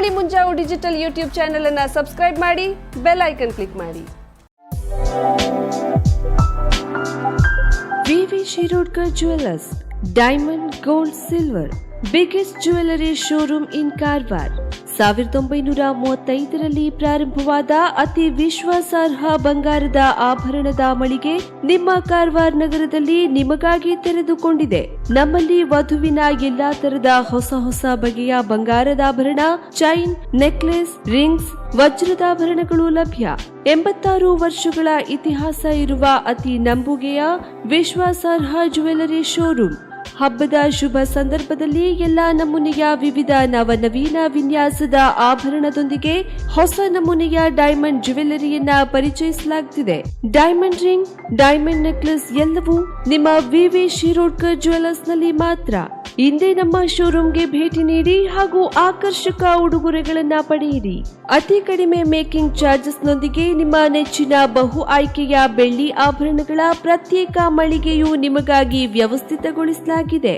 ಮನಿ ಮುಂಜಾವು digital YouTube channel ಅನ್ನು subscribe ಮಾಡಿ, ಬೆಲ್ ಐಕನ್ ಕ್ಲಿಕ್ ಮಾಡಿ. VV Shirodkar jewellers, diamond, gold, silver, biggest jewellery showroom in Karwar. 1935ರಲ್ಲಿ ಪ್ರಾರಂಭವಾದ ಅತಿ ವಿಶ್ವಾಸಾರ್ಹ ಬಂಗಾರದ ಆಭರಣದ ಮಳಿಗೆ ನಿಮ್ಮ ಕಾರವಾರ ನಗರದಲ್ಲಿ ನಿಮಗಾಗಿ ತೆರೆದುಕೊಂಡಿದೆ. ನಮ್ಮಲ್ಲಿ ವಧುವಿನ ಎಲ್ಲಾ ತರದ ಹೊಸ ಬಗೆಯ ಬಂಗಾರದಾಭರಣ, ಚೈನ್, ನೆಕ್ಲೆಸ್, ರಿಂಗ್ಸ್, ವಜ್ರದಾಭರಣಗಳು ಲಭ್ಯ. 86 ವರ್ಷಗಳ ಇತಿಹಾಸ ಇರುವ ಅತಿ ನಂಬುಗೆಯ ವಿಶ್ವಾಸಾರ್ಹ ಜ್ಯುವೆಲರಿ ಶೋರೂಮ್. ಹಬ್ಬದ ಶುಭ ಸಂದರ್ಭದಲ್ಲಿ ಎಲ್ಲಾ ನಮೂನೆಯ ವಿವಿಧ ನವನವೀನ ವಿನ್ಯಾಸದ ಆಭರಣದೊಂದಿಗೆ ಹೊಸ ನಮೂನೆಯ ಡೈಮಂಡ್ ಜ್ಯುವೆಲರಿಯನ್ನ ಪರಿಚಯಿಸಲಾಗುತ್ತಿದೆ. ಡೈಮಂಡ್ ರಿಂಗ್, ಡೈಮಂಡ್ ನೆಕ್ಲೆಸ್ ಎಲ್ಲವೂ ನಿಮ್ಮ ವಿವಿ ಶಿರೋಡ್ಕರ್ ಜ್ಯುವೆಲ್ಲರ್ಸ್ ನಲ್ಲಿ ಮಾತ್ರ. ಇಂದೇ ನಮ್ಮ ಶೋರೂಮ್ಗೆ ಭೇಟಿ ನೀಡಿ ಹಾಗೂ ಆಕರ್ಷಕ ಉಡುಗೊರೆಗಳನ್ನ ಪಡೆಯಿರಿ. ಅತಿ ಕಡಿಮೆ ಮೇಕಿಂಗ್ ಚಾರ್ಜಸ್ ನೊಂದಿಗೆ ನಿಮ್ಮ ನೆಚ್ಚಿನ ಬಹು ಆಯ್ಕೆಯ ಬೆಳ್ಳಿ ಆಭರಣಗಳ ಪ್ರತ್ಯೇಕ ಮಳಿಗೆಯು ನಿಮಗಾಗಿ ವ್ಯವಸ್ಥಿತಗೊಳಿಸಲಾಗಿದೆ.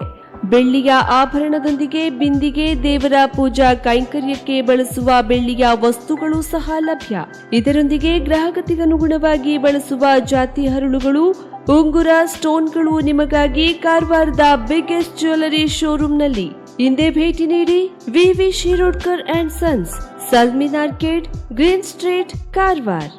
ಬೆಳ್ಳಿಯ ಆಭರಣದೊಂದಿಗೆ ಬಿಂದಿಗೆ, ದೇವರ ಪೂಜಾ ಕೈಂಕರ್ಯಕ್ಕೆ ಬಳಸುವ ಬೆಳ್ಳಿಯ ವಸ್ತುಗಳು ಸಹ ಲಭ್ಯ. ಇದರೊಂದಿಗೆ ಗ್ರಾಹಕತೆಗನುಗುಣವಾಗಿ ಬಳಸುವ ಜಾತಿ ಹರಳುಗಳು, ಉಂಗುರ, ಸ್ಟೋನ್ಗಳು ನಿಮಗಾಗಿ ಕಾರವಾರದ ಬಿಗ್ಗೆಸ್ಟ್ ಜ್ಯುವೆಲರಿ ಶೋರೂಮ್ನಲ್ಲಿ. ಹಿಂದೆ ಭೇಟಿ ನೀಡಿ. ವಿವಿ Shirodkar and sons, ಸಲ್ಮಿನ್ arcade, green street, Karwar.